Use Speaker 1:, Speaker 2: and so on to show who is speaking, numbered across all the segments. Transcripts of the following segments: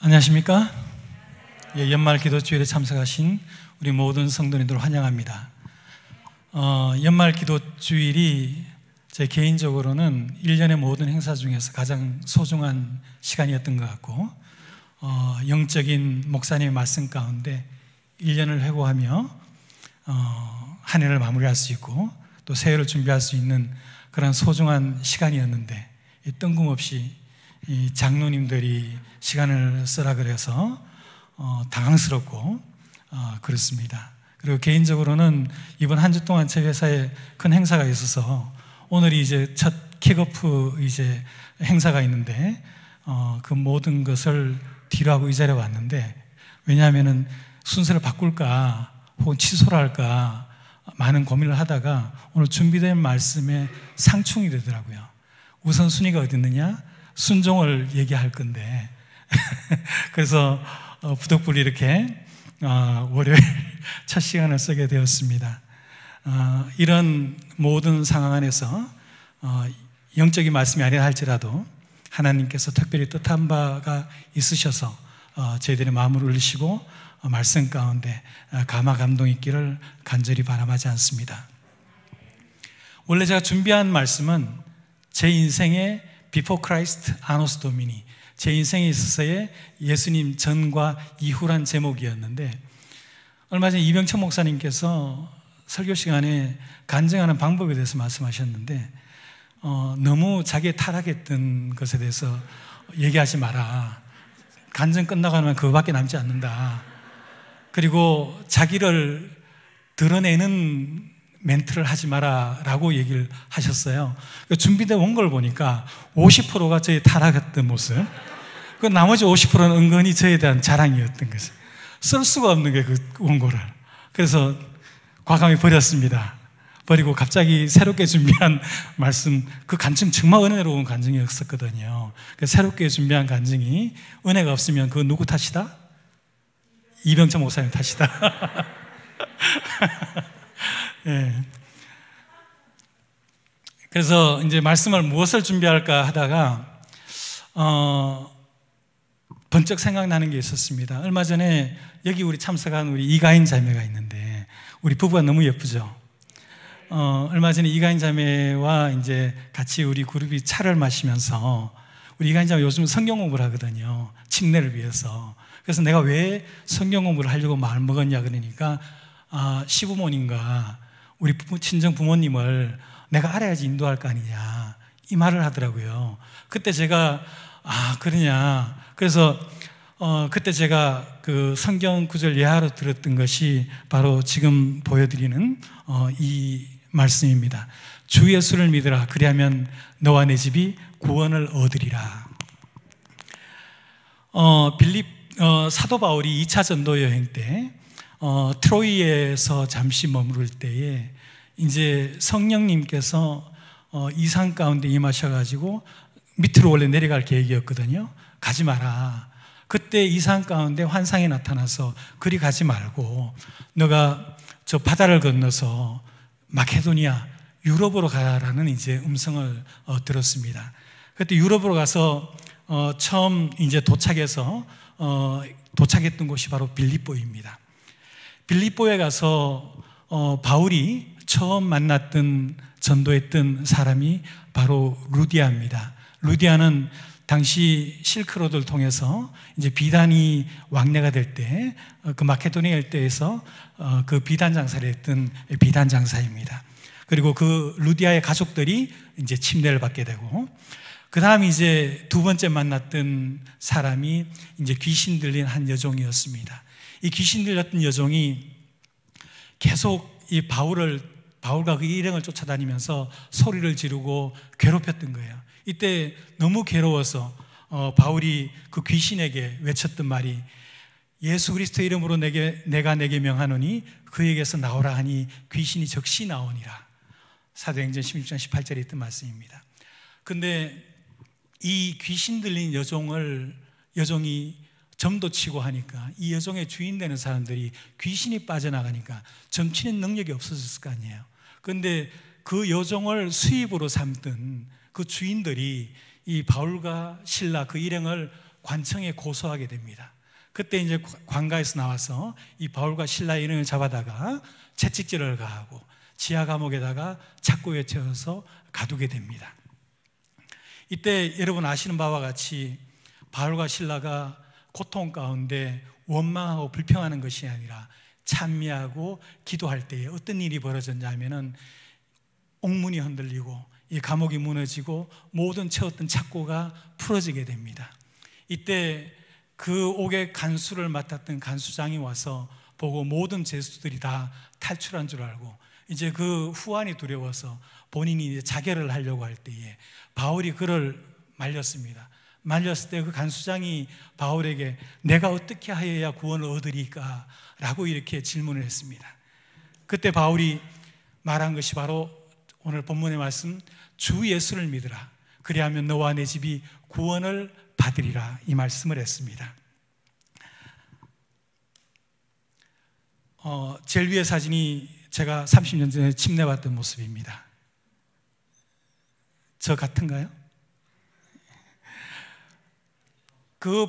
Speaker 1: 안녕하십니까? 연말 기도주일에 참석하신 우리 모든 성도님들 환영합니다. 연말 기도주일이 제 개인적으로는 1년의 모든 행사 중에서 가장 소중한 시간이었던 것 같고, 영적인 목사님의 말씀 가운데 1년을 회고하며 한 해를 마무리할 수 있고 또 새해를 준비할 수 있는 그런 소중한 시간이었는데, 뜬금없이 이 장로님들이 시간을 쓰라 그래서 당황스럽고 그렇습니다. 그리고 개인적으로는 이번 한 주 동안 제 회사에 큰 행사가 있어서 오늘이 이제 첫 킥오프 이제 행사가 있는데 그 모든 것을 뒤로 하고 이 자리에 왔는데, 왜냐하면은 순서를 바꿀까 혹은 취소를 할까 많은 고민을 하다가 오늘 준비된 말씀에 상충이 되더라고요. 우선순위가 어디 있느냐? 순종을 얘기할 건데 그래서 부득불 이렇게 월요일 첫 시간을 쓰게 되었습니다. 이런 모든 상황 안에서 영적인 말씀이 아니라 할지라도 하나님께서 특별히 뜻한 바가 있으셔서 저희들의 마음을 울리시고 말씀 가운데 감화 감동 있기를 간절히 바람하지 않습니다. 원래 제가 준비한 말씀은 제 인생의 Before Christ, Annos Domini, 제 인생에 있어서의 예수님 전과 이후란 제목이었는데, 얼마 전에 이병천 목사님께서 설교 시간에 간증하는 방법에 대해서 말씀하셨는데, 너무 자기의 타락했던 것에 대해서 얘기하지 마라. 간증 끝나고 나면 그거밖에 남지 않는다. 그리고 자기를 드러내는 멘트를 하지 마라 라고 얘기를 하셨어요. 준비되어 온 걸 보니까 50%가 저의 타락했던 모습, 그 나머지 50%는 은근히 저에 대한 자랑이었던 거죠. 쓸 수가 없는 게 그 원고를. 그래서 과감히 버렸습니다. 버리고 갑자기 새롭게 준비한 말씀, 그 간증 정말 은혜로운 간증이었었거든요. 새롭게 준비한 간증이 은혜가 없으면 그거 누구 탓이다? 이병천 목사님 탓이다. 네. 그래서 이제 말씀을 무엇을 준비할까 하다가 번쩍 생각나는 게 있었습니다. 얼마 전에 여기 우리 참석한 우리 이가인 자매가 있는데, 우리 부부가 너무 예쁘죠. 얼마 전에 이가인 자매와 이제 같이 우리 그룹이 차를 마시면서, 우리 이가인 자매 요즘 성경 공부를 하거든요. 침례를 위해서. 그래서 내가 왜 성경 공부를 하려고 마음 먹었냐 그러니까, 시부모님과 우리 친정 부모님을 내가 알아야지 인도할 거 아니냐, 이 말을 하더라고요. 그때 제가 그러냐. 그래서 그때 제가 그 성경 구절 예하로 들었던 것이 바로 지금 보여드리는 이 말씀입니다. 주 예수를 믿으라. 그리하면 너와 내 집이 구원을 얻으리라. 사도 바울이 2차 전도 여행 때 트로이에서 잠시 머무를 때에 이제 성령님께서 이산 가운데 임하셔가지고 밑으로 원래 내려갈 계획이었거든요. 가지 마라. 그때 이산 가운데 환상이 나타나서 그리 가지 말고 너가 저 바다를 건너서 마케도니아, 유럽으로 가라는 이제 음성을 들었습니다. 그때 유럽으로 가서 처음 이제 도착했던 곳이 바로 빌립보입니다. 빌립보에 가서 바울이 처음 만났던, 전도했던 사람이 바로 루디아입니다. 루디아는 당시 실크로드를 통해서 이제 비단이 왕래가 될 때, 그 마케도니아 일대에서 그 비단 장사를 했던 비단 장사입니다. 그리고 그 루디아의 가족들이 이제 침례를 받게 되고, 그 다음 이제 두 번째 만났던 사람이 이제 귀신 들린 한 여종이었습니다. 이 귀신 들렸던 여종이 계속 이 바울과 그 일행을 쫓아다니면서 소리를 지르고 괴롭혔던 거예요. 이때 너무 괴로워서 바울이 그 귀신에게 외쳤던 말이, 예수 그리스도의 이름으로 내가 내게 명하노니 그에게서 나오라 하니 귀신이 즉시 나오니라. 사도행전 16장 18절에 있던 말씀입니다. 근데 이 귀신 들린 여종이 점도 치고 하니까 이 여종의 주인 되는 사람들이 귀신이 빠져나가니까 점치는 능력이 없어졌을 거 아니에요. 그런데 그 여종을 수입으로 삼던 그 주인들이 이 바울과 실라 그 일행을 관청에 고소하게 됩니다. 그때 이제 관가에서 나와서 이 바울과 실라의 인형을 잡아다가 채찍질을 가하고 지하 감옥에다가 착고에 채워서 가두게 됩니다. 이때 여러분 아시는 바와 같이 바울과 실라가 고통 가운데 원망하고 불평하는 것이 아니라 찬미하고 기도할 때에 어떤 일이 벌어졌냐면은 옥문이 흔들리고 이 감옥이 무너지고 모든 채웠던 착고가 풀어지게 됩니다. 이때 그 옥의 간수를 맡았던 간수장이 와서 보고 모든 죄수들이 다 탈출한 줄 알고 이제 그 후환이 두려워서 본인이 이제 자결을 하려고 할 때에 바울이 그를 말렸습니다. 말렸을 때 그 간수장이 바울에게 내가 어떻게 하여야 구원을 얻으리까? 라고 이렇게 질문을 했습니다. 그때 바울이 말한 것이 바로 오늘 본문의 말씀 주 예수를 믿으라. 그리하면 너와 내 집이 구원을 받으리라 이 말씀을 했습니다. 제일 위의 사진이 제가 30년 전에 침례받던 모습입니다. 저 같은가요? 그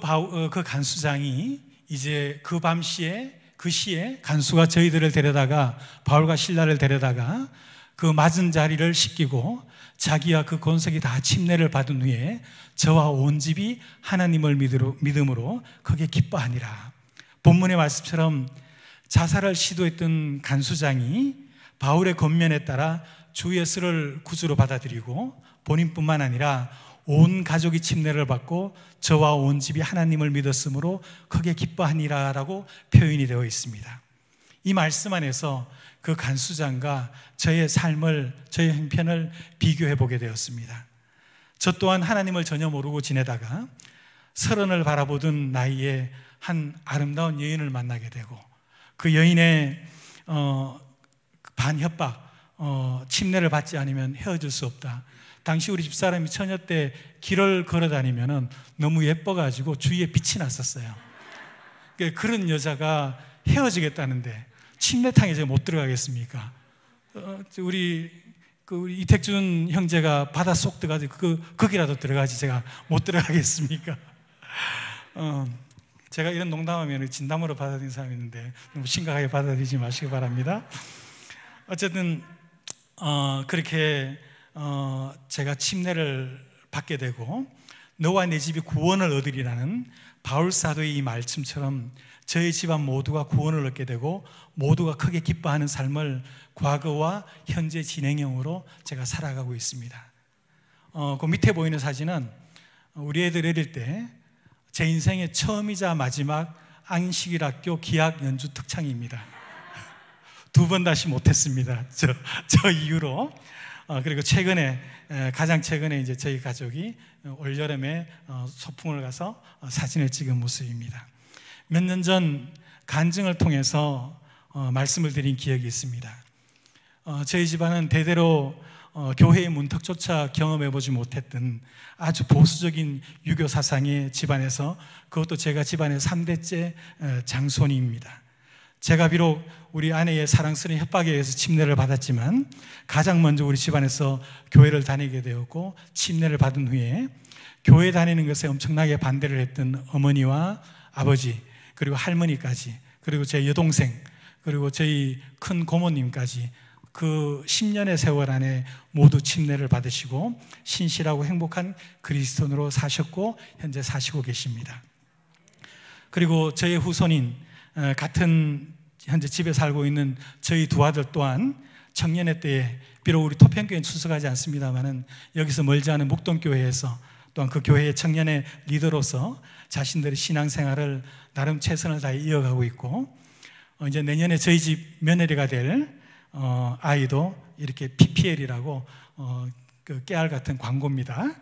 Speaker 1: 간수장이 이제 그 밤시에 그 시에 간수가 저희들을 데려다가 바울과 실라를 데려다가 그 맞은 자리를 씻기고 자기와 그 권석이 다 침례를 받은 후에 저와 온 집이 하나님을 믿음으로 크게 기뻐하니라. 본문의 말씀처럼 자살을 시도했던 간수장이 바울의 권면에 따라 주 예수를 구주로 받아들이고 본인뿐만 아니라 온 가족이 침례를 받고 저와 온 집이 하나님을 믿었으므로 크게 기뻐하니라 라고 표현이 되어 있습니다. 이 말씀 안에서 그 간수장과 저의 삶을, 저의 형편을 비교해 보게 되었습니다. 저 또한 하나님을 전혀 모르고 지내다가 30을 바라보던 나이에 한 아름다운 여인을 만나게 되고 그 여인의 반협박, 침례를 받지 않으면 헤어질 수 없다. 당시 우리 집사람이 처녀 때 길을 걸어 다니면 너무 예뻐가지고 주위에 빛이 났었어요. 그런 여자가 헤어지겠다는데 침례탕에 제가 못 들어가겠습니까? 우리 이택준 형제가 바다 속 들어가지고 거기라도 들어가지 제가 못 들어가겠습니까? 제가 이런 농담하면 진담으로 받아들이는 사람이 있는데 너무 심각하게 받아들이지 마시기 바랍니다. 어쨌든 그렇게 제가 침례를 받게 되고 너와 내 집이 구원을 얻으리라는 바울 사도의 이 말씀처럼 저희 집안 모두가 구원을 얻게 되고 모두가 크게 기뻐하는 삶을 과거와 현재 진행형으로 제가 살아가고 있습니다. 그 밑에 보이는 사진은 우리 애들 어릴 때 제 인생의 처음이자 마지막 안식일학교 기악 연주 특창입니다. 2번 다시 못했습니다. 저 이후로. 그리고 가장 최근에 이제 저희 가족이 올여름에 소풍을 가서 사진을 찍은 모습입니다. 몇 년 전 간증을 통해서 말씀을 드린 기억이 있습니다. 저희 집안은 대대로 교회의 문턱조차 경험해보지 못했던 아주 보수적인 유교 사상의 집안에서 그것도 제가 집안의 3대째 장손입니다. 제가 비록 우리 아내의 사랑스러운 협박에 의해서 침례를 받았지만 가장 먼저 우리 집안에서 교회를 다니게 되었고 침례를 받은 후에 교회 다니는 것에 엄청나게 반대를 했던 어머니와 아버지 그리고 할머니까지 그리고 제 여동생 그리고 저희 큰 고모님까지 그 10년의 세월 안에 모두 침례를 받으시고 신실하고 행복한 그리스도인으로 사셨고 현재 사시고 계십니다. 그리고 저의 후손인 같은 현재 집에 살고 있는 저희 두 아들 또한 청년회 때에 비록 우리 토평교회는 출석하지 않습니다만은 여기서 멀지 않은 목동교회에서 또한 그 교회의 청년회 리더로서 자신들의 신앙생활을 나름 최선을 다해 이어가고 있고 이제 내년에 저희 집 며느리가 될 아이도 이렇게 PPL이라고 그 깨알 같은 광고입니다.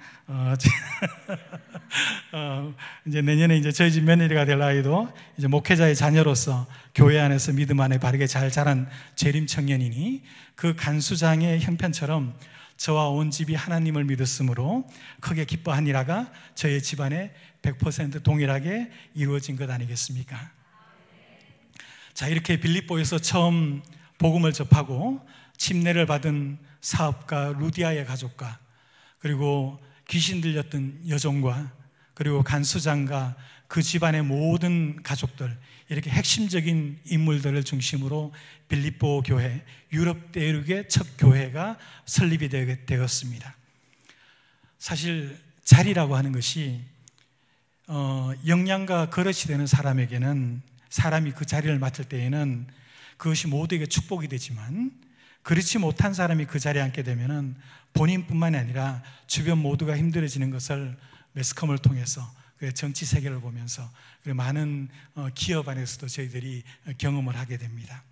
Speaker 1: 이제 내년에 이제 저희 집 며느리가 될 아이도 이제 목회자의 자녀로서 교회 안에서 믿음 안에 바르게 잘 자란 재림 청년이니 그 간수장의 형편처럼 저와 온 집이 하나님을 믿었으므로 크게 기뻐하니라가 저희 집안에 100% 동일하게 이루어진 것 아니겠습니까? 자, 이렇게 빌립보에서 처음 복음을 접하고 침례를 받은 사업가 루디아의 가족과 그리고 귀신 들렸던 여종과 그리고 간수장과 그 집안의 모든 가족들, 이렇게 핵심적인 인물들을 중심으로 빌립보 교회, 유럽 대륙의 첫 교회가 설립이 되었습니다. 사실 자리라고 하는 것이 역량과 그릇이 되는 사람에게는, 사람이 그 자리를 맡을 때에는 그것이 모두에게 축복이 되지만, 그렇지 못한 사람이 그 자리에 앉게 되면 본인뿐만이 아니라 주변 모두가 힘들어지는 것을 매스컴을 통해서, 정치 세계를 보면서, 많은 기업 안에서도 저희들이 경험을 하게 됩니다.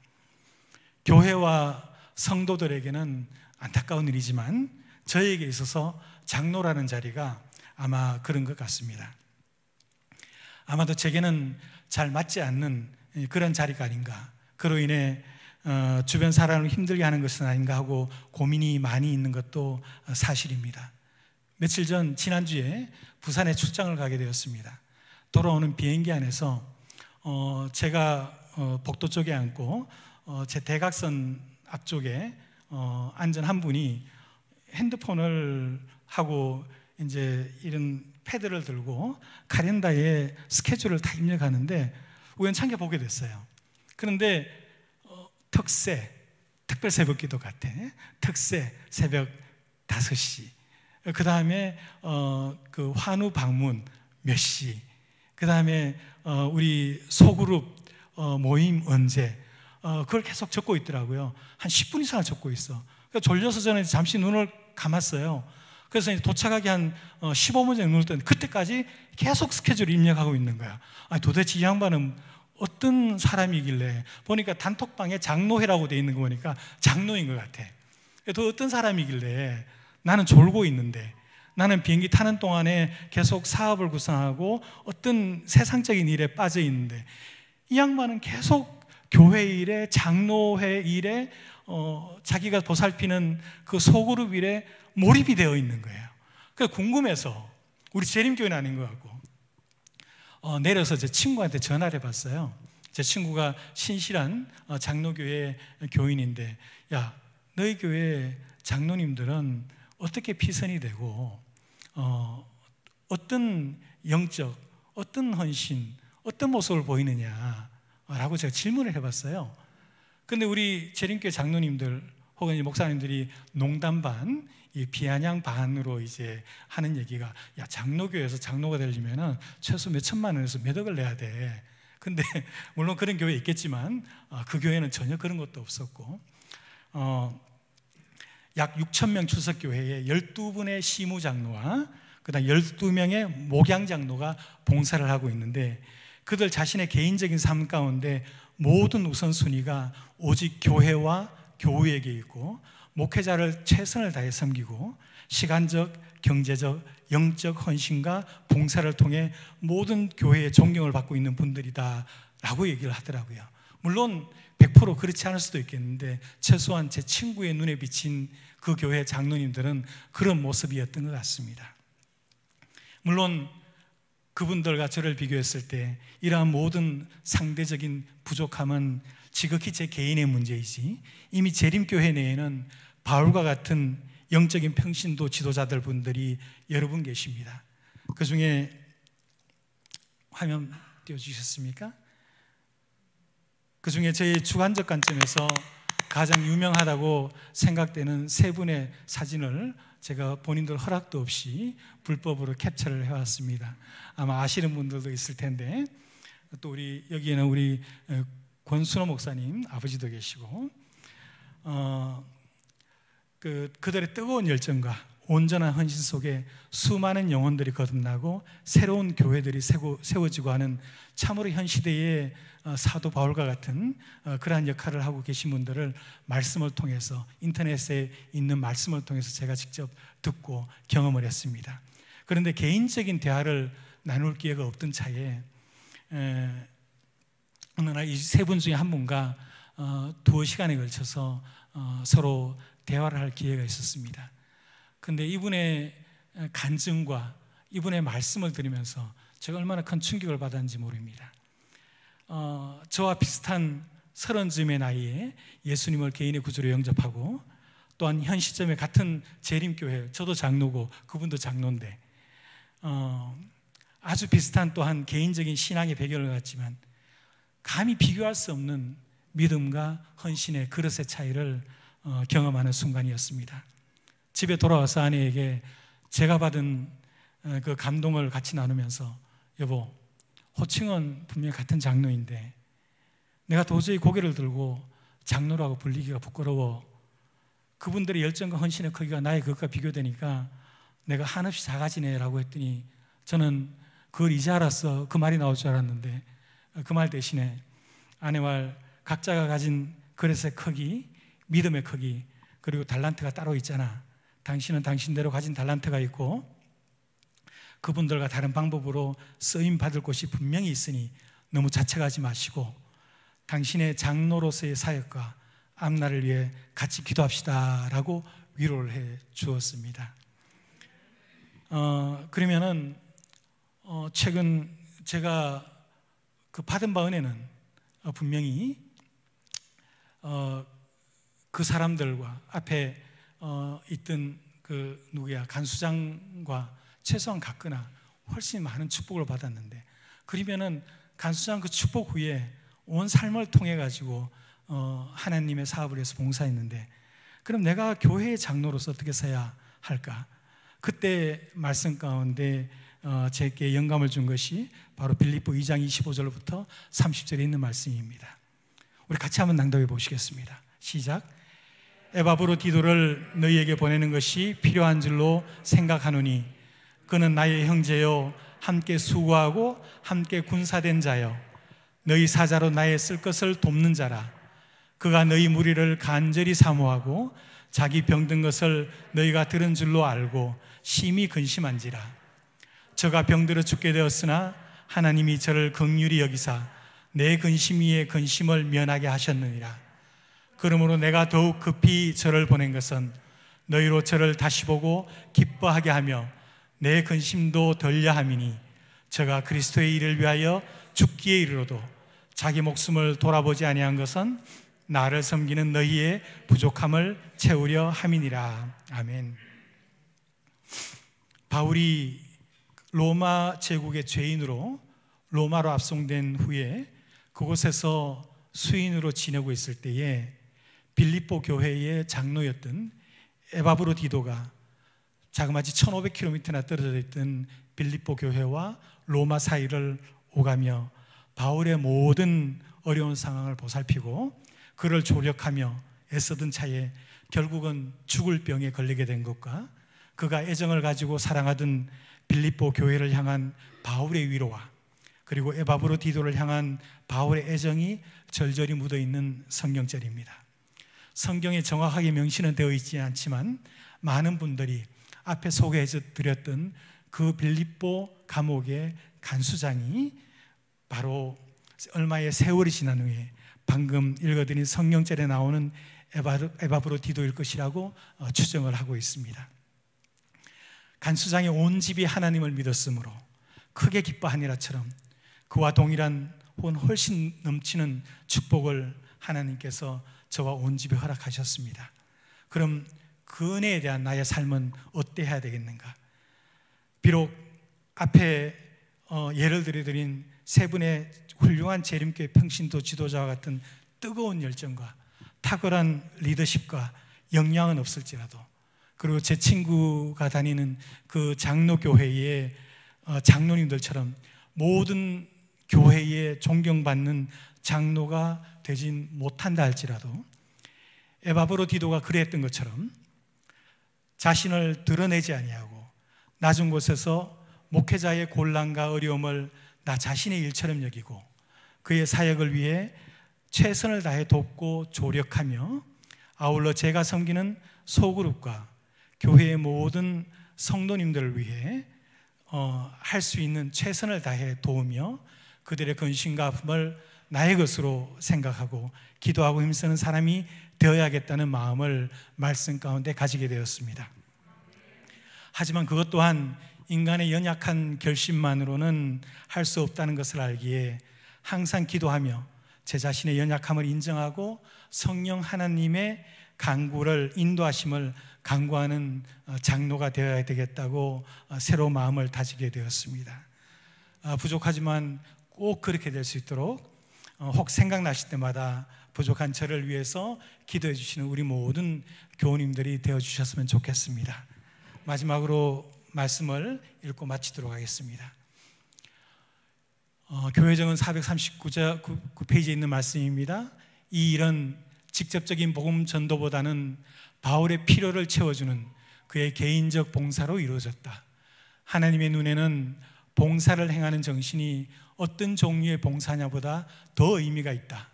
Speaker 1: 교회와 성도들에게는 안타까운 일이지만 저에게 있어서 장로라는 자리가 아마 그런 것 같습니다. 아마도 제게는 잘 맞지 않는 그런 자리가 아닌가, 그로 인해 주변 사람을 힘들게 하는 것은 아닌가 하고 고민이 많이 있는 것도 사실입니다. 며칠 전, 지난주에 부산에 출장을 가게 되었습니다. 돌아오는 비행기 안에서 제가 복도 쪽에 앉고 제 대각선 앞쪽에 앉은 한 분이 핸드폰을 하고 이제 이런 패드를 들고 카렌다에 스케줄을 다 입력하는데 우연찮게 보게 됐어요. 그런데 특별 새벽 기도 같아. 특세 새벽 5시. 그 다음에 그 환우 방문 몇 시. 그 다음에 우리 소그룹 모임 언제. 그걸 계속 적고 있더라고요. 한 10분 이상을 적고 있어. 졸려서 저는 잠시 눈을 감았어요. 그래서 도착하기 한 15분 전에 눈을 떴는데 그때까지 계속 스케줄을 입력하고 있는 거야. 아니, 도대체 이 양반은 어떤 사람이길래, 보니까 단톡방에 장로회라고 돼 있는 거 보니까 장로인 것 같아. 또 어떤 사람이길래 나는 졸고 있는데, 나는 비행기 타는 동안에 계속 사업을 구상하고 어떤 세상적인 일에 빠져 있는데, 이 양반은 계속 교회 일에, 장로회 일에, 자기가 보살피는 그 소그룹 일에 몰입이 되어 있는 거예요. 그래서 궁금해서, 우리 재림교회는 아닌 것 같고 내려서 제 친구한테 전화를 해봤어요. 제 친구가 신실한 장로교회 교인인데, 야, 너희 교회 장로님들은 어떻게 피선이 되고 어떤 영적, 어떤 헌신, 어떤 모습을 보이느냐라고 제가 질문을 해봤어요. 그런데 우리 재림교회 장로님들 혹은 목사님들이 농담 반, 이 비아냥 반으로 이제 하는 얘기가, 야, 장로교회에서 장로가 되려면 최소 몇 천만 원에서 몇 억을 내야 돼. 근데 물론 그런 교회 있겠지만 그 교회는 전혀 그런 것도 없었고, 약 6,000명 출석교회에 12분의 시무장로와 그 다음 12명의 목양장로가 봉사를 하고 있는데, 그들 자신의 개인적인 삶 가운데 모든 우선순위가 오직 교회와 교우에게 있고, 목회자를 최선을 다해 섬기고 시간적, 경제적, 영적 헌신과 봉사를 통해 모든 교회의 존경을 받고 있는 분들이다 라고 얘기를 하더라고요. 물론 100% 그렇지 않을 수도 있겠는데, 최소한 제 친구의 눈에 비친 그 교회 장로님들은 그런 모습이었던 것 같습니다. 물론 그분들과 저를 비교했을 때 이러한 모든 상대적인 부족함은 지극히 제 개인의 문제이지, 이미 재림교회 내에는 바울과 같은 영적인 평신도 지도자들 분들이 여러 분 계십니다. 그 중에 화면 띄워주셨습니까? 그 중에 저의 주관적 관점에서 가장 유명하다고 생각되는 세 분의 사진을 제가 본인들 허락도 없이 불법으로 캡처를 해왔습니다. 아마 아시는 분들도 있을 텐데, 또 우리 여기에는 우리 권순호 목사님 아버지도 계시고, 그들의 뜨거운 열정과 온전한 헌신 속에 수많은 영혼들이 거듭나고 새로운 교회들이 세워지고 하는, 참으로 현 시대의 사도 바울과 같은 그러한 역할을 하고 계신 분들을 말씀을 통해서, 인터넷에 있는 말씀을 통해서 제가 직접 듣고 경험을 했습니다. 그런데 개인적인 대화를 나눌 기회가 없던 차에 어느 날 이 세 분 중에 한 분과 2시간에 걸쳐서 서로 대화를 할 기회가 있었습니다. 그런데 이분의 간증과 이분의 말씀을 들으면서 제가 얼마나 큰 충격을 받았는지 모릅니다. 저와 비슷한 30쯤의 나이에 예수님을 개인의 구주로 영접하고, 또한 현 시점에 같은 재림교회, 저도 장로고 그분도 장로인데 아주 비슷한 또한 개인적인 신앙의 배경을 갖지만 감히 비교할 수 없는 믿음과 헌신의 그릇의 차이를 경험하는 순간이었습니다. 집에 돌아와서 아내에게 제가 받은 그 감동을 같이 나누면서 여보, 호칭은 분명히 같은 장로인데 내가 도저히 고개를 들고 장로라고 불리기가 부끄러워. 그분들의 열정과 헌신의 크기가 나의 그것과 비교되니까 내가 한없이 작아지네라고 했더니 저는 그걸 이제 알았어. 그 말이 나올 줄 알았는데 그 말 대신에 아내와 각자가 가진 그릇의 크기, 믿음의 크기, 그리고 달란트가 따로 있잖아. 당신은 당신대로 가진 달란트가 있고 그분들과 다른 방법으로 쓰임 받을 곳이 분명히 있으니 너무 자책하지 마시고 당신의 장로로서의 사역과 앞날을 위해 같이 기도합시다 라고 위로를 해 주었습니다. 그러면은 최근 제가 그 받은 바 은혜는 분명히 그 사람들과 앞에 있던 그 누구야 간수장과 최소한 같거나 훨씬 많은 축복을 받았는데, 그러면은 간수장 그 축복 후에 온 삶을 통해 가지고 하나님의 사업을 해서 봉사했는데, 그럼 내가 교회의 장로로서 어떻게 서야 할까? 그때 말씀 가운데 제게 영감을 준 것이 바로 빌립보 2장 25절부터 30절에 있는 말씀입니다. 우리 같이 한번 낭독해 보시겠습니다. 시작. 에바브로디도를 너희에게 보내는 것이 필요한 줄로 생각하노니 그는 나의 형제요 함께 수고하고 함께 군사된 자요 너희 사자로 나의 쓸 것을 돕는 자라. 그가 너희 무리를 간절히 사모하고 자기 병든 것을 너희가 들은 줄로 알고 심히 근심한지라. 저가 병들어 죽게 되었으나 하나님이 저를 긍휼히 여기사 내 근심 위에 근심을 면하게 하셨느니라. 그러므로 내가 더욱 급히 저를 보낸 것은 너희로 저를 다시 보고 기뻐하게 하며 내 근심도 덜려 함이니 저가 그리스도의 일을 위하여 죽기에 이르러도 자기 목숨을 돌아보지 아니한 것은 나를 섬기는 너희의 부족함을 채우려 함이니라. 아멘. 바울이 로마 제국의 죄인으로 로마로 압송된 후에 그곳에서 수인으로 지내고 있을 때에 빌립보 교회의 장로였던 에바브로디도가 자그마치 1500km나 떨어져 있던 빌립보 교회와 로마 사이를 오가며 바울의 모든 어려운 상황을 보살피고 그를 조력하며 애쓰던 차에 결국은 죽을 병에 걸리게 된 것과 그가 애정을 가지고 사랑하던 빌립보 교회를 향한 바울의 위로와 그리고 에바브로디도를 향한 바울의 애정이 절절히 묻어있는 성경절입니다. 성경에 정확하게 명시는 되어 있지 않지만 많은 분들이 앞에 소개해 드렸던 그 빌립보 감옥의 간수장이 바로 얼마의 세월이 지난 후에 방금 읽어드린 성경절에 나오는 에바브로디도일 것이라고 추정을 하고 있습니다. 간수장의 온 집이 하나님을 믿었으므로 크게 기뻐하니라처럼 그와 동일한 혹은 훨씬 넘치는 축복을 하나님께서 저와 온 집에 허락하셨습니다. 그럼 그 은혜에 대한 나의 삶은 어때야 되겠는가? 비록 앞에 예를 들어드린 세 분의 훌륭한 재림교회 평신도 지도자와 같은 뜨거운 열정과 탁월한 리더십과 역량은 없을지라도, 그리고 제 친구가 다니는 그 장로교회의 장로님들처럼 모든 교회에 존경받는 장로가 되진 못한다 할지라도 에바브로디도가 그랬던 것처럼 자신을 드러내지 아니하고 낮은 곳에서 목회자의 곤란과 어려움을 나 자신의 일처럼 여기고 그의 사역을 위해 최선을 다해 돕고 조력하며 아울러 제가 섬기는 소그룹과 교회의 모든 성도님들을 위해 할 수 있는 최선을 다해 도우며 그들의 근심과 아픔을 나의 것으로 생각하고 기도하고 힘쓰는 사람이 되어야겠다는 마음을 말씀 가운데 가지게 되었습니다. 하지만 그것 또한 인간의 연약한 결심만으로는 할 수 없다는 것을 알기에 항상 기도하며 제 자신의 연약함을 인정하고 성령 하나님의 간구를 인도하심을 간구하는 장로가 되어야 되겠다고 새로 마음을 다지게 되었습니다. 부족하지만 꼭 그렇게 될 수 있도록 혹 생각나실 때마다 부족한 저를 위해서 기도해 주시는 우리 모든 교우님들이 되어 주셨으면 좋겠습니다. 마지막으로 말씀을 읽고 마치도록 하겠습니다. 교회정은 439페이지에 있는 말씀입니다. 이 일은 직접적인 복음 전도보다는 바울의 필요를 채워주는 그의 개인적 봉사로 이루어졌다. 하나님의 눈에는 봉사를 행하는 정신이 어떤 종류의 봉사냐보다 더 의미가 있다.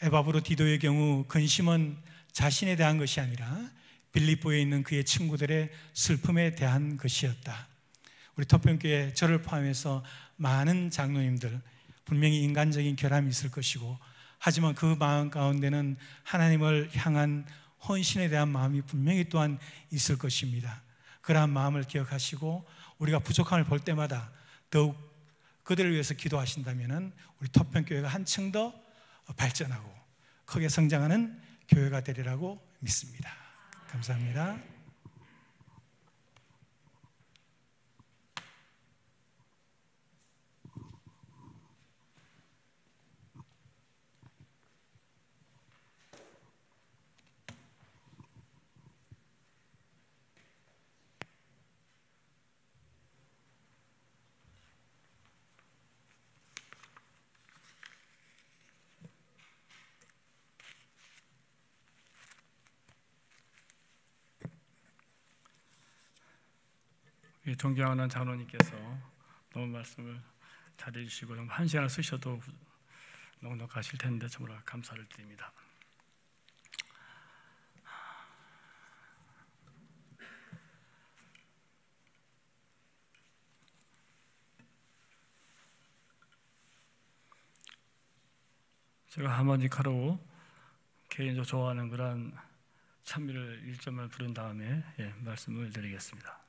Speaker 1: 에바브로 디도의 경우 근심은 자신에 대한 것이 아니라 빌립보에 있는 그의 친구들의 슬픔에 대한 것이었다. 우리 토평교회 저를 포함해서 많은 장로님들 분명히 인간적인 결함이 있을 것이고, 하지만 그 마음 가운데는 하나님을 향한 헌신에 대한 마음이 분명히 또한 있을 것입니다. 그러한 마음을 기억하시고 우리가 부족함을 볼 때마다 더욱 그들을 위해서 기도하신다면 우리 토평교회가 한층 더 발전하고 크게 성장하는 교회가 되리라고 믿습니다. 감사합니다.
Speaker 2: 존경하는 장로님께서 너무 말씀을 잘해주시고 한 시간을 쓰셔도 넉넉하실 텐데 정말 감사를 드립니다. 제가 하모니카로 개인적으로 좋아하는 그런 찬미를 1점을 부른 다음에 말씀을 드리겠습니다.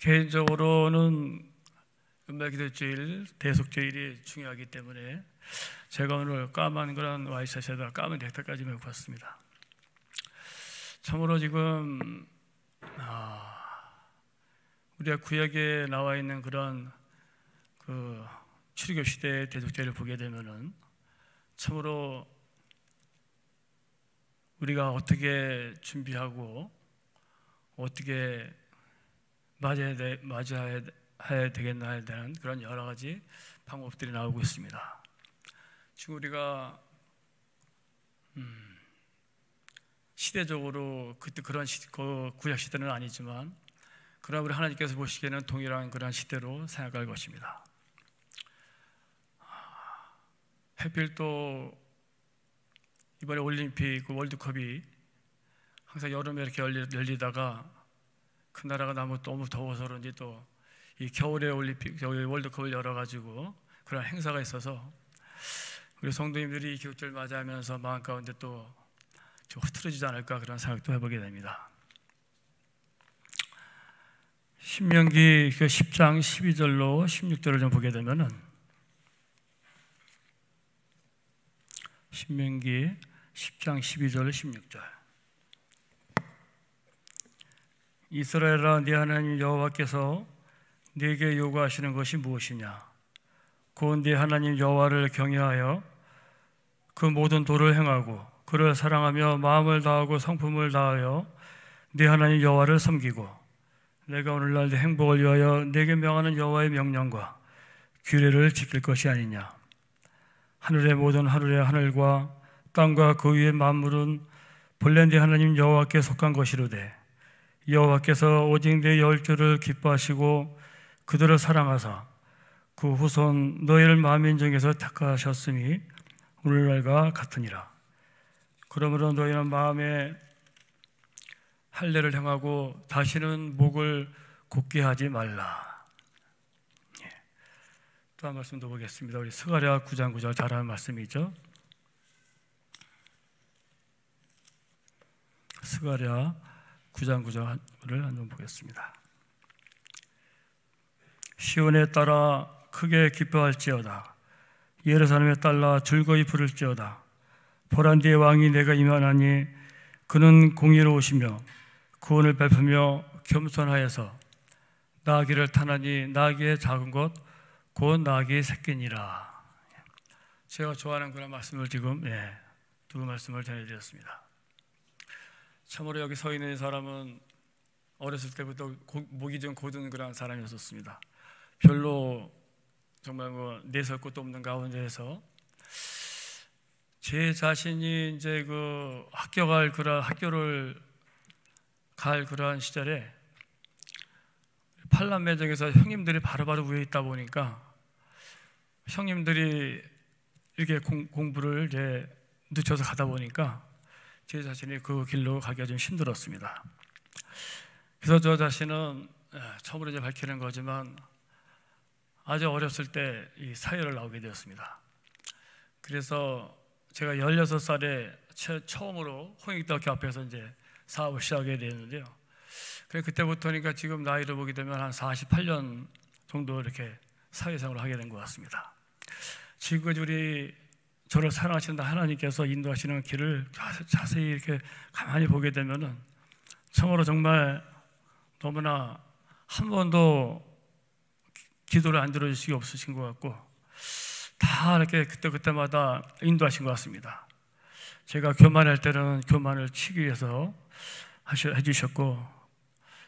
Speaker 2: 개인적으로는 은혜기도주일, 대속주일이 중요하기 때문에 제가 오늘 까만 그런 와이셔츠에다가 까만 넥타이까지 메고 왔습니다. 참으로 지금 우리가 구약에 나와 있는 그런 그 출애굽 시대의 대속죄를 보게 되면은 참으로 우리가 어떻게 준비하고 어떻게 맞아야 되겠나에 대한 그런 여러 가지 방법들이 나오고 있습니다. 지금 우리가 시대적으로 그때 그런 구약 시대는 아니지만 그러나 우리 하나님께서 보시기에는 동일한 그런 시대로 생각할 것입니다. 하필 또 이번에 올림픽 월드컵이 항상 여름에 이렇게 열리다가 그 나라가 너무 더워서 그런지 또 이 겨울에 올림픽, 겨울 월드컵을 열어가지고 그런 행사가 있어서 우리 성도님들이 이 기독절 맞이하면서 마음 가운데 또 좀 흐트러지지 않을까 그런 생각도 해보게 됩니다. 신명기 10장 12절로 16절을 좀 보게 되면은 신명기 10장 12절 16절 이스라엘아, 네 하나님 여호와께서 네게 요구하시는 것이 무엇이냐? 곧 네 하나님 여호와를 경외하여 그 모든 도를 행하고 그를 사랑하며 마음을 다하고 성품을 다하여 네 하나님 여호와를 섬기고 내가 오늘날 네 행복을 위하여 네게 명하는 여호와의 명령과 규례를 지킬 것이 아니냐? 하늘의 모든 하늘의 하늘과 땅과 그 위의 만물은 본래 네 하나님 여호와께 속한 것이로되 여호와께서 오직 네 열조를 기뻐하시고 그들을 사랑하사 그 후손 너희를 만민 중에서 택하셨음이 오늘날과 같으니라. 그러므로 너희는 마음에 할례를 행하고 다시는 목을 곧게 하지 말라. 또 한 말씀 더 보겠습니다. 우리 스가랴 9장 9절 잘 아는 말씀이죠. 스가랴 9장 9절을 한번 보겠습니다. 시온에 따라 크게 기뻐할지어다. 예루살렘에 따라 즐거이 부를지어다. 보란 뒤의 왕이 내가 임하나니 그는 공의로우시며 구원을 베푸며 겸손하여서 나귀를 타나니 나귀의 작은 것 곧 나귀의 새끼니라. 제가 좋아하는 그런 말씀을 지금 두 말씀을 전해드렸습니다. 참으로 여기 서 있는 사람은 어렸을 때부터 목이 좀 고든 그런 사람이었습니다. 별로 정말 내설 것도 없는 가운데에서 제 자신이 이제 학교를 갈 그러한 시절에 팔남 매정에서 형님들이 바로바로 위에 있다 보니까 형님들이 이렇게 공부를 이제 늦춰서 가다 보니까 제 자신이 그 길로 가기가 좀 힘들었습니다. 그래서 저 자신은 처음으로 이제 밝히는 거지만 아주 어렸을 때 이 사회를 나오게 되었습니다. 그래서 제가 16살에 처음으로 홍익대학교 앞에서 이제 사업을 시작하게 되었는데요. 그때부터니까 지금 나이를 보게 되면 한 48년 정도 이렇게 사회생활을 하게 된 것 같습니다. 지금까지 우리 저를 사랑하신다 하나님께서 인도하시는 길을 자세히 이렇게 가만히 보게 되면은 참으로 정말 너무나 한 번도 기도를 안 들어주시기 없으신 것 같고 다 이렇게 그때마다 인도하신 것 같습니다. 제가 교만할 때는 교만을 치기 위해서 해주셨고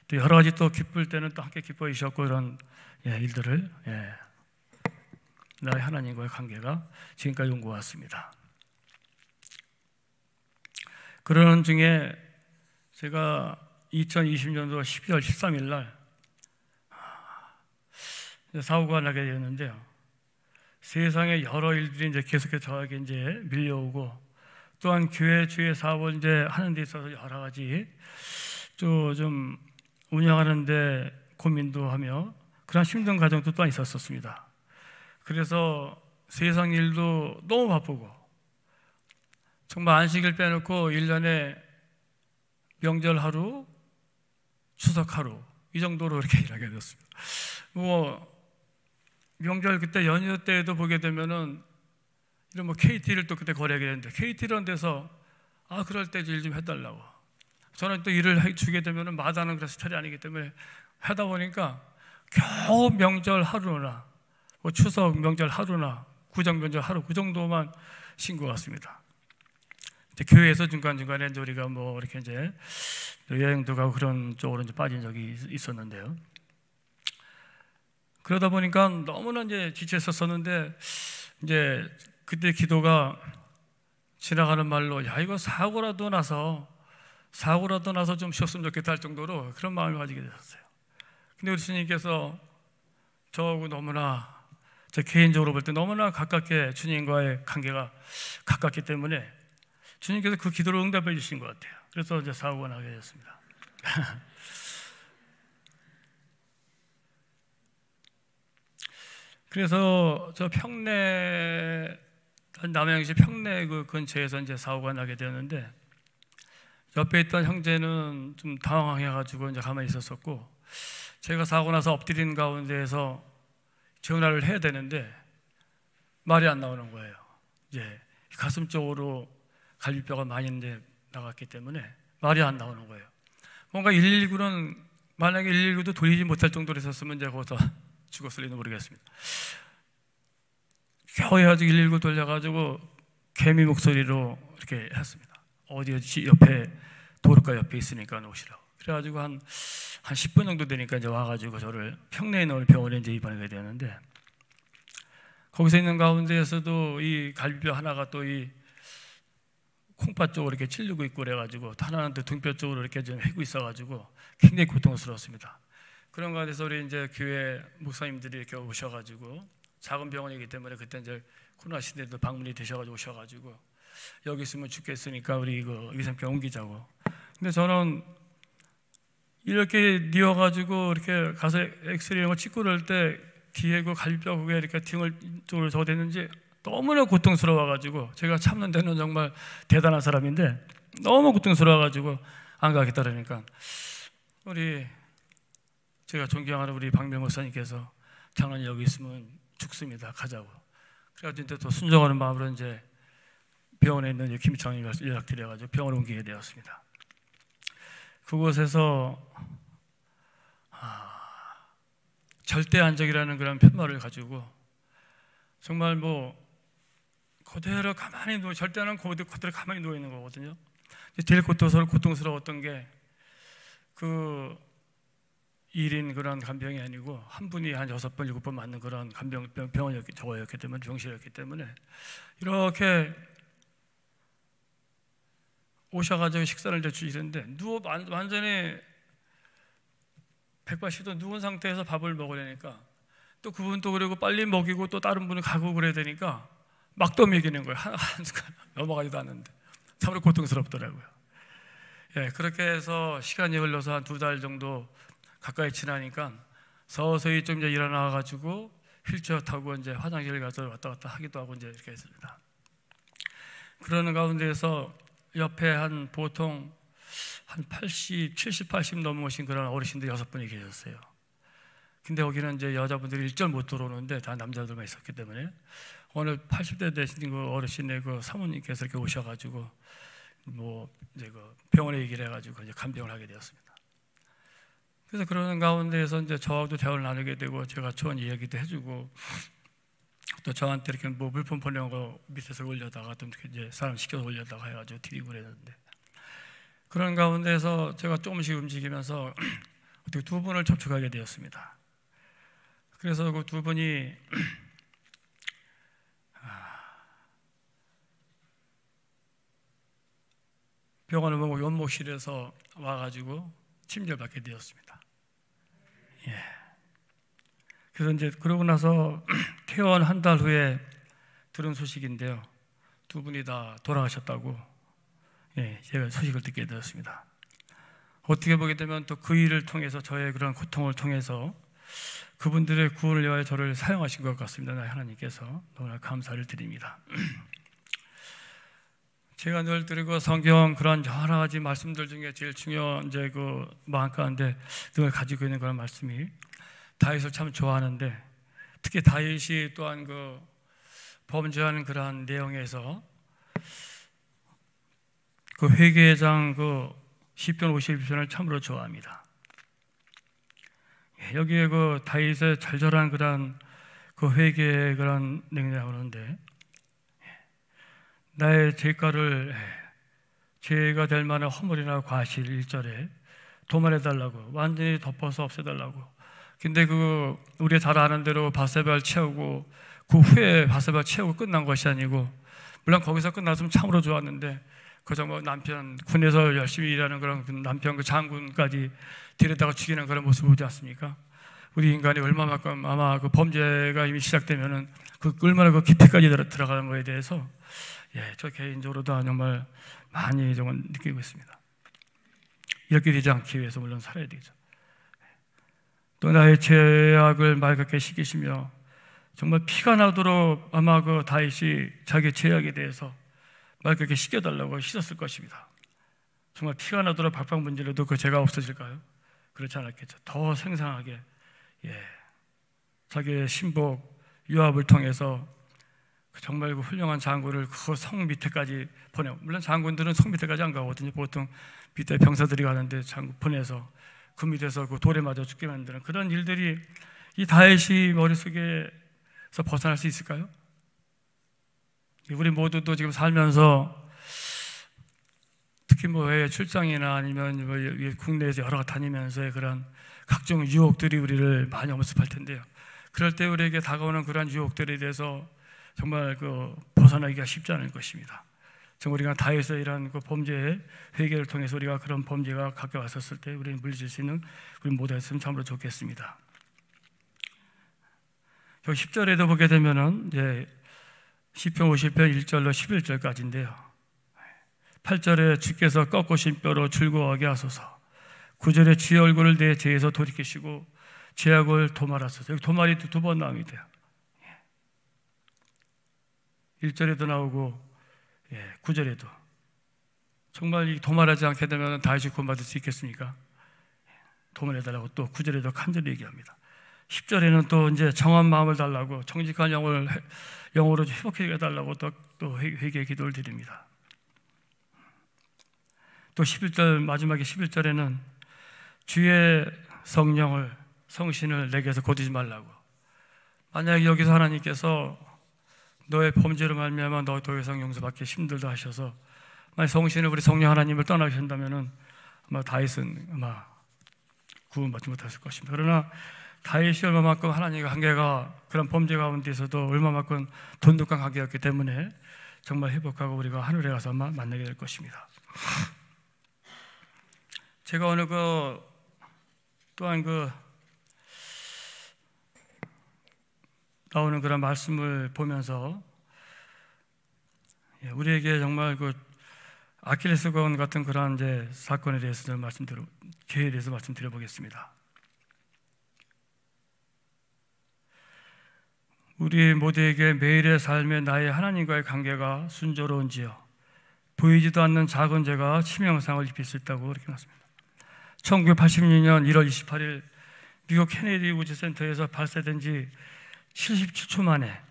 Speaker 2: 또 여러 가지 또 기쁠 때는 또 함께 기뻐해 주셨고 이런 일들을 나의 하나님과의 관계가 지금까지 온 것 같습니다. 그러는 중에 제가 2020년도 12월 13일 날 사고가 나게 되었는데요. 세상에 여러 일들이 이제 계속해서 저에게 이제 밀려오고 또한 교회 주의 사업을 이제 하는 데 있어서 여러 가지 좀 운영하는데 고민도 하며 그런 힘든 과정도 또한 있었습니다. 그래서 세상 일도 너무 바쁘고 정말 안식일 빼놓고 1년에 명절 하루, 추석 하루 이 정도로 이렇게 일하게 되었습니다. 명절 그때 연휴 때에도 보게 되면은 이런 KT를 또 그때 거래하게 되는데 KT라는 데서 그럴 때 일 좀 해달라고. 저는 또 일을 주게 되면은 마다하는 그런 스타일이 아니기 때문에 하다 보니까 겨우 명절 하루나 추석 명절 하루나 구정 명절 하루 그 정도만 쉰 것 같습니다. 이제 교회에서 중간중간에 이제 우리가 이렇게 이제 여행도 가고 그런 쪽으로 이제 빠진 적이 있었는데요. 그러다 보니까 너무나 이제 지쳤었는데 이제 그때 기도가 지나가는 말로 이거 사고라도 나서 좀 쉬었으면 좋겠다 할 정도로 그런 마음을 가지게 되었어요. 근데 우리 주님께서 저하고 너무나 제 개인적으로 볼 때 너무나 가깝게 주님과의 관계가 가깝기 때문에 주님께서 그 기도를 응답해 주신 것 같아요. 그래서 이제 사고가 나게 됐습니다. 그래서 저 남양주시 평내 그 근처에서 이제 사고가 나게 되었는데 옆에 있던 형제는 좀 당황해가지고 이제 가만히 있었었고 제가 사고 나서 엎드린 가운데에서 전화를 해야 되는데 말이 안 나오는 거예요. 이제 가슴 쪽으로 갈비뼈가 많이 나갔기 때문에 말이 안 나오는 거예요. 뭔가 119는 만약에 119도 돌리지 못할 정도로 했었으면 제가 거기서 죽었을지도 모르겠습니다. 겨우 해가지고 119 돌려가지고 개미 목소리로 이렇게 했습니다. 어디 옆에 도로가 옆에 있으니까 오시라고. 그래가지고 한 10분 정도 되니까 이제 와가지고 저를 평내에 있는 병원에 이제 입원하게 되었는데, 거기서 있는 가운데에서도 이 갈비뼈 하나가 또 이 콩팥 쪽으로 이렇게 찔리고 있고 그래가지고, 하나는 또 등뼈 쪽으로 이렇게 좀 해고 있어가지고 굉장히 고통스러웠습니다. 그런 가운데서 우리 이제 교회 목사님들이 이렇게 오셔가지고, 작은 병원이기 때문에 그때 이제 코로나 시대에도 방문이 되셔가지고 오셔가지고, 여기 있으면 죽겠으니까 우리 이거 위생병 옮기자고. 근데 저는 이렇게 뉘어가지고 이렇게 가서 엑스레이 이런 거 찍고 그럴 때 뒤에 그 갈비뼈 그게 이렇게 등을 쪽으로 저거 됐는지 너무나 고통스러워가지고, 제가 참는 데는 정말 대단한 사람인데 너무 고통스러워가지고 안 가겠다 그러니까, 우리 제가 존경하는 우리 박명 목사님께서 장로님 여기 있으면 죽습니다, 가자고. 그래가지고 이제 또 순종하는 마음으로 이제 병원에 있는 김희창님 연락드려가지고 병원에 옮기게 되었습니다. 그곳에서 절대안정이라는 그런 편말을 가지고 정말 뭐 그대로 가만히 누워, 절대는 그대로 가만히 누워 있는 거거든요. 제일 고통스러웠던 게 그 1인 그런 간병이 아니고 한 분이 한 6번, 7번 맞는 그런 병원이었기, 저거였기 때문에, 병실이었기 때문에 이렇게 오셔가지고 식사를 대주시는데 완전히 180도 누운 상태에서 밥을 먹으려니까 또 그분도 그리고 빨리 먹이고 또 다른 분을 가고 그래야 되니까 막 또 먹이는 거예요. 한 숟갈 넘어가지도 않는데 참으로 고통스럽더라고요. 예, 그렇게 해서 시간이 흘러서 한 2달 정도 가까이 지나니까 서서히 좀 이제 일어나가지고 휠체어 타고 이제 화장실 가서 왔다 갔다 하기도 하고 이제 이렇게 했습니다. 그러는 가운데에서 옆에 보통 한 80, 70, 80 넘으신 그런 어르신들 6분이 계셨어요. 근데 여기는 이제 여자분들이 일절 못 들어오는데 다 남자들만 있었기 때문에, 어느 80대 되신 그 어르신의 그 사모님께서 이렇게 오셔가지고 뭐 이제 그 병원에 얘기를 해가지고 이제 간병을 하게 되었습니다. 그래서 그러는 가운데에서 이제 저하고도 대화를 나누게 되고, 제가 좋은 이야기도 해주고, 또 저한테 이렇게 뭐 물품 보내는 거 밑에서 올려다가 또 이제 사람 시켜서 올려다가 해가지고 드리고 그랬는데, 그런 가운데서 제가 조금씩 움직이면서 어떻게 2분을 접촉하게 되었습니다. 그래서 그 2분이 병원을 보고 연목실에서 와가지고 침대를 받게 되었습니다. 예. 그래서 이제 그러고 나서 퇴원 한 달 후에 들은 소식인데요, 2분이 다 돌아가셨다고, 예, 제가 소식을 듣게 되었습니다. 어떻게 보게 되면 또 그 일을 통해서, 저의 그런 고통을 통해서 그분들의 구원을 위하여 저를 사용하신 것 같습니다. 하나님께서 너무나 감사를 드립니다. 제가 늘 드리고 성경 그런 여러 가지 말씀들 중에 제일 중요한 이제 그 마음 가운데 늘 가지고 있는 그런 말씀이, 다윗을 참 좋아하는데, 특히 다윗이 또한 그 범죄하는 그러한 내용에서 그 회개장 그 시편 52편을 참으로 좋아합니다. 여기에 그 다윗의 절절한 그런 그 회개의 그런 내용이 나오는데, 나의 죄가를 죄가 될 만한 허물이나 과실 1절에 도말해달라고, 완전히 덮어서 없애달라고. 근데 그 우리 잘 아는 대로 바세바를 채우고 그 후에 바세바 채우고 끝난 것이 아니고, 물론 거기서 끝났으면 참으로 좋았는데, 그 정말 남편, 군에서 열심히 일하는 그런 남편 그 장군까지 데려다가 죽이는 그런 모습을 보지 않습니까? 우리 인간이 얼마만큼 아마 그 범죄가 이미 시작되면은 그 얼마나 그 깊이까지 들어가는 거에 대해서, 예, 저 개인적으로도 정말 많이 정말 느끼고 있습니다. 이렇게 되지 않기 위해서 물론 살아야 되죠. 또 나의 죄악을 맑게 씻기시며, 정말 피가 나도록 아마 그 다윗이 자기 죄악에 대해서 맑게 씻겨달라고 씻었을 것입니다. 정말 피가 나도록 박박 문질러도 그 죄가 없어질까요? 그렇지 않았겠죠. 더 생생하게, 예, 자기의 신복 요압을 통해서 정말 그 훌륭한 장군을 그 성 밑에까지 보내고, 물론 장군들은 성 밑에까지 안 가거든요. 보통 밑에 병사들이 가는데 장군 보내서 금이 돼서 그 돌에 맞아 죽게 만드는 그런 일들이 이 다윗이 머릿속에서 벗어날 수 있을까요? 우리 모두도 지금 살면서 특히 뭐 해외 출장이나 아니면 뭐 국내에서 여러 다니면서의 그런 각종 유혹들이 우리를 많이 엄습할 텐데요. 그럴 때 우리에게 다가오는 그러한 유혹들에 대해서 정말 벗어나기가 쉽지 않을 것입니다. 정말 우리가 다윗의 이런 범죄의 회개를 통해서 우리가 그런 범죄가 가까웠었을 때 우리는 물리칠 수 있는 우리 모두가 있으면 참으로 좋겠습니다. 여기 10절에도 보게 되면은 이제 시편 50편 1절로 11절까지인데요. 8절에 주께서 꺾으신 뼈로 즐거워하게 하소서. 9절에 주의 얼굴을 내 죄에서 돌이키시고 죄악을 도말하소서. 여기 도말이 두 번 나오게 돼요. 1절에도 나오고 9절에도. 정말 이 도말하지 않게 되면 다윗이 구원받을 수 있겠습니까? 도말해달라고 또 9절에도 간절히 얘기합니다. 10절에는 또 이제 정한 마음을 달라고, 정직한 영으로 회복해 달라고 또 회개의 기도를 드립니다. 또 11절 마지막에 11절에는 주의 성신을 내게서 거두지 말라고. 만약에 여기서 하나님께서 너의 범죄로 말미암아 너 더 이상 용서받기 힘들다 하셔서 만약 성신을 우리 성령 하나님을 떠나신다면은 아마 다윗은 아마 구원받지 못했을 것입니다. 그러나 다윗이 얼마만큼 하나님과 관계가 그런 범죄 가운데서도 얼마만큼 돈독한 관계였기 때문에 정말 회복하고 우리가 하늘에 가서 만나게 될 것입니다. 제가 오늘 또한 나오는 그런 말씀을 보면서 우리에게 정말 아킬레스건 같은 그런 이제 사건에 대해서 기회에 대해서 말씀드려보겠습니다. 우리 모두에게 매일의 삶에 나의 하나님과의 관계가 순조로운지요 보이지도 않는 작은 죄가 치명상을 입힐 수 있다고 그렇게 나왔습니다. 1986년 1월 28일 미국 케네디 우주센터에서 발사된 지 77초 만에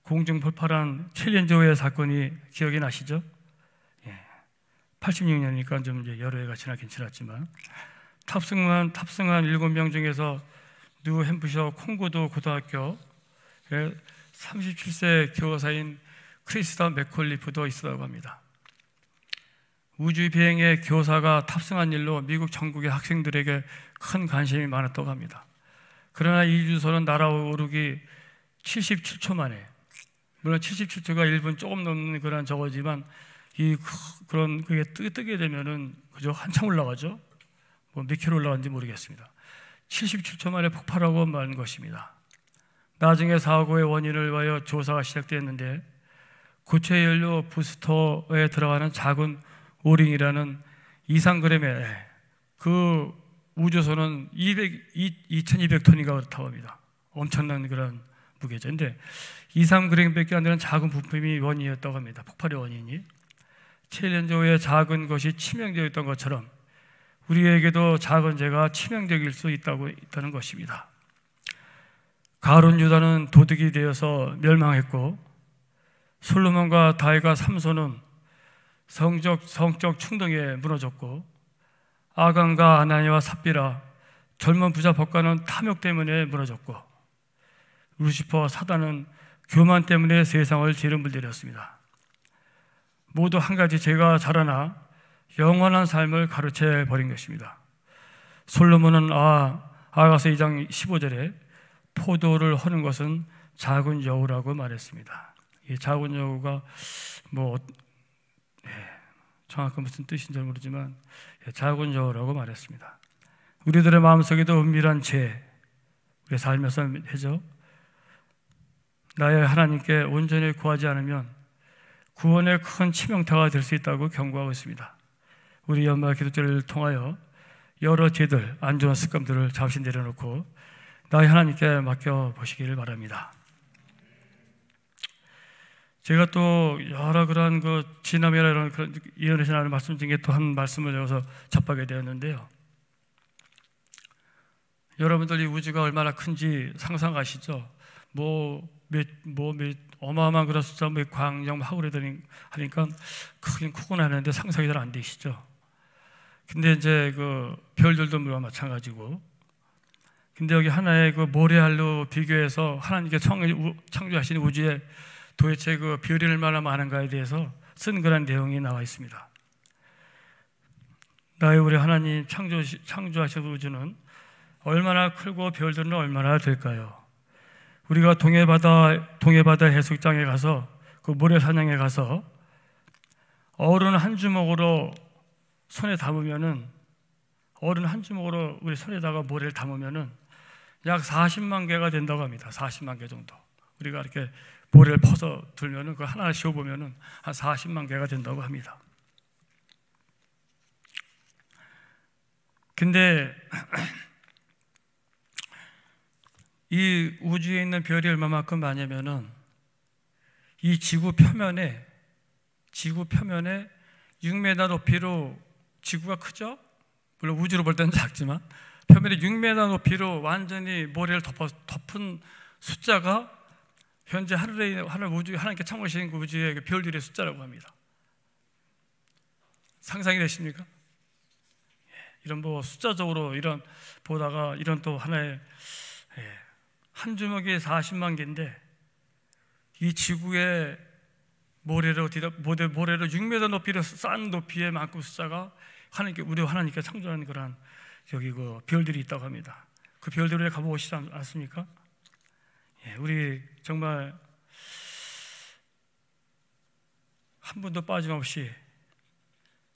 Speaker 2: 공중 폭발한 챌린저호의 사건이 기억이 나시죠? 86년이니까 좀 이제 여러 해가 지나긴 지났지만 탑승한 7명 중에서 뉴햄프셔 콩고도 고등학교 37세 교사인 크리스타 맥콜리프도 있었다고 합니다. 우주 비행에 교사가 탑승한 일로 미국 전국의 학생들에게 큰 관심이 많았다고 합니다. 그러나 이 우주선은 날아오르기 77초 만에, 물론 77초가 1분 조금 넘는 그런 저거지만 그게 뜨게 되면은 그저 한참 올라가죠. 뭐 몇 킬로 올라간지 모르겠습니다. 77초 만에 폭발하고 만 것입니다. 나중에 사고의 원인을 위하여 조사가 시작되었는데 고체 연료 부스터에 들어가는 작은 오링이라는 이상그램의 그 우주선은 2200톤인가 그렇다고 합니다. 엄청난 그런 무게죠. 근데 2~3g밖에 안 되는 작은 부품이 원인이었다고 합니다. 폭발의 원인이. 챌린저호의 작은 것이 치명적이었던 것처럼 우리에게도 작은 죄가 치명적일 수 있다는 것입니다. 가룟 유다는 도둑이 되어서 멸망했고 솔로몬과 다윗과 삼손은 성적 충동에 무너졌고 아간과 아나니와 삽비라 젊은 부자 법관은 탐욕 때문에 무너졌고 루시퍼 사단은 교만 때문에 세상을 지름물들였습니다. 모두 한 가지 죄가 자라나 영원한 삶을 가로채 버린 것입니다. 솔로몬은 아가서 2장 15절에 포도를 허는 것은 작은 여우라고 말했습니다. 이 작은 여우가 정확한 무슨 뜻인지 모르지만 작은 여우라고 말했습니다. 우리들의 마음속에도 은밀한 죄, 우리 살면서 해죠. 나의 하나님께 온전히 구하지 않으면 구원의 큰 치명타가 될 수 있다고 경고하고 있습니다. 우리 연말 기도제를 통하여 여러 죄들, 안 좋은 습관들을 잠시 내려놓고 나의 하나님께 맡겨보시기를 바랍니다. 제가 또 여러 그런 지남이나 이런 그런 이혼의 신앙을 말씀 중에 또 한 말씀을 여기서 접하게 되었는데요. 여러분들 이 우주가 얼마나 큰지 상상하시죠? 어마어마한 그런 숫자, 광영 하고 그러더니 하니까 크긴 크구나 하는데 상상이 잘 안 되시죠? 근데 이제 그 별들도 물론 마찬가지고, 근데 여기 하나의 그 모래알로 비교해서 하나님께 창조하신 우주에 도대체 그 별이 얼마나 많은가에 대해서 쓴 그런 내용이 나와 있습니다. 나의 우리 하나님 창조하신 우주는 얼마나 크고 별들은 얼마나 될까요? 우리가 동해바다 해수욕장에 가서 그 모래사냥에 가서 얼음 한 주먹으로 손에 담으면은, 얼음 한 주먹으로 우리 손에다가 모래를 담으면은 약 40만 개가 된다고 합니다. 40만 개 정도. 우리가 이렇게 모래를 퍼서 들면은 그 하나 씌워보면은 한 40만 개가 된다고 합니다. 근데 이 우주에 있는 별이 얼마만큼 많냐면은 이 지구 표면에 6m 높이로, 지구가 크죠? 물론 우주로 볼 때는 작지만 표면에 6m 높이로 완전히 모래를 덮은 숫자가 현재 하나님께 창조하신 그 우주의 그 별들의 숫자라고 합니다. 상상이 되십니까? 이런 뭐 숫자적으로 이런 보다가 이런 또 하나의 한 주먹이 40만 개인데 이 지구의 모래로 6m 높이로 싼 높이의 만큼 숫자가 우리 하나님께 창조한 그런 여기 그 별들이 있다고 합니다. 그 별들에 가보고 싶지 않습니까? 우리 정말 한 번도 빠짐없이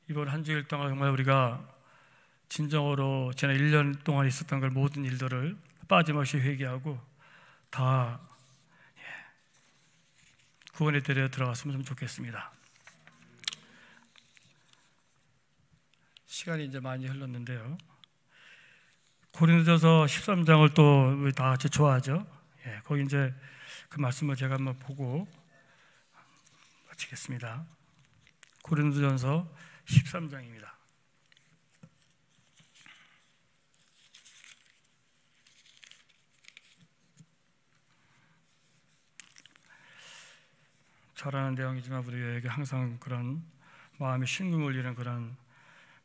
Speaker 2: 이번 한 주일 동안 정말 우리가 진정으로 지난 1년 동안 있었던 걸 모든 일들을 빠짐없이 회개하고 다 구원의 때에 들어갔으면 좀 좋겠습니다. 시간이 이제 많이 흘렀는데요. 고린도전서 13장을 또 우리 다 같이 좋아하죠. 거기 이제 그 말씀을 제가 한번 보고 마치겠습니다. 고린도전서 13장입니다. 잘 아는 내용이지만 우리에게 항상 그런 마음에 신금을 울리는 그런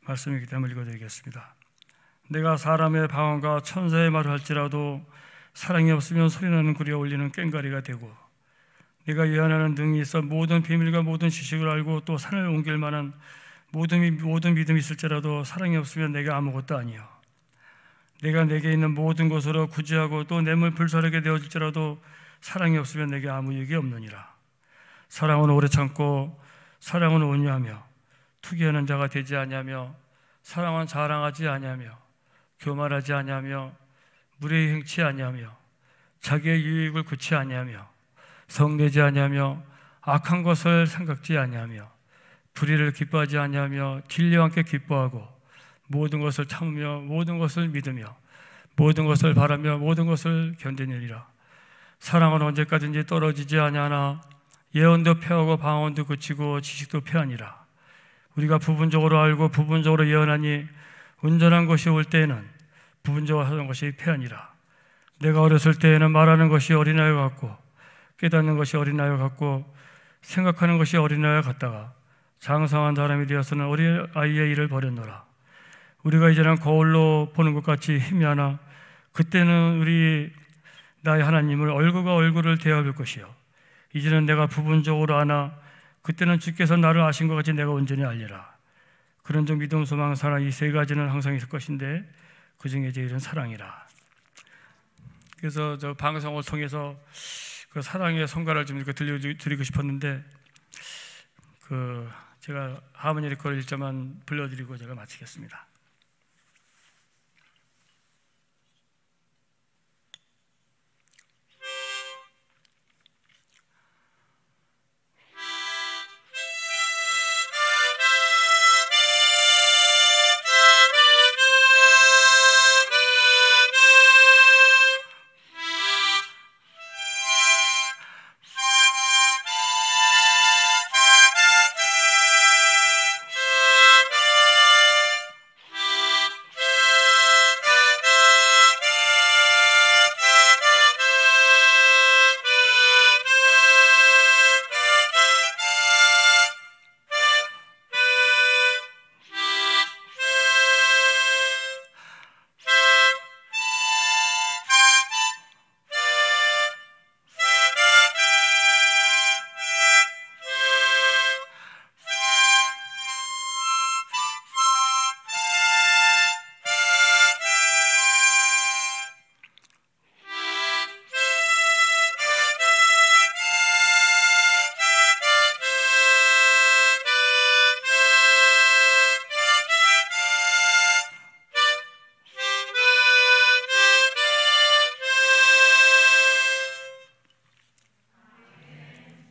Speaker 2: 말씀이기 때문에 읽어드리겠습니다. 내가 사람의 방언과 천사의 말을 할지라도 사랑이 없으면 소리나는 구리에 울리는 꽹과리가 되고, 내가 예언하는 등이 있어 모든 비밀과 모든 지식을 알고 또 산을 옮길 만한 모든 믿음이 있을지라도 사랑이 없으면 내가 아무것도 아니요. 내가 내게 있는 모든 것으로 구제하고 또 뇌물 불사르게 되어질지라도 사랑이 없으면 내게 아무 유익이 없느니라. 사랑은 오래 참고 사랑은 온유하며 투기하는 자가 되지 아니하며 사랑은 자랑하지 아니하며 교만하지 아니하며 무례히 행치 아니하며 자기의 유익을 구치 아니하며 성내지 아니하며 악한 것을 생각지 아니하며 불의를 기뻐하지 아니하며 진리와 함께 기뻐하고 모든 것을 참으며 모든 것을 믿으며 모든 것을 바라며 모든 것을 견디느니라. 사랑은 언제까지인지 떨어지지 아니하나 예언도 패하고 방언도 그치고 지식도 패하니라. 우리가 부분적으로 알고 부분적으로 예언하니 온전한 것이 올 때에는 부분적으로 하던 것이 패하니라. 내가 어렸을 때에는 말하는 것이 어린아이 같고 깨닫는 것이 어린아이 같고 생각하는 것이 어린아이 같다가 장성한 사람이 되어서는 어린아이의 일을 버렸노라. 우리가 이제는 거울로 보는 것 같이 희미하나 그때는 우리 나의 하나님을 얼굴과 얼굴을 대하볼 것이요. 이제는 내가 부분적으로 아나 그때는 주께서 나를 아신 것 같이 내가 온전히 알리라. 그런 점 믿음, 소망, 사랑 이 세 가지는 항상 있을 것인데 그 중에 제일은 사랑이라. 그래서 저 방송을 통해서 그 사랑의 성가를 좀 이렇게 들려드리고 싶었는데 제가 하모니 리코더 1절만 불러드리고 제가 마치겠습니다.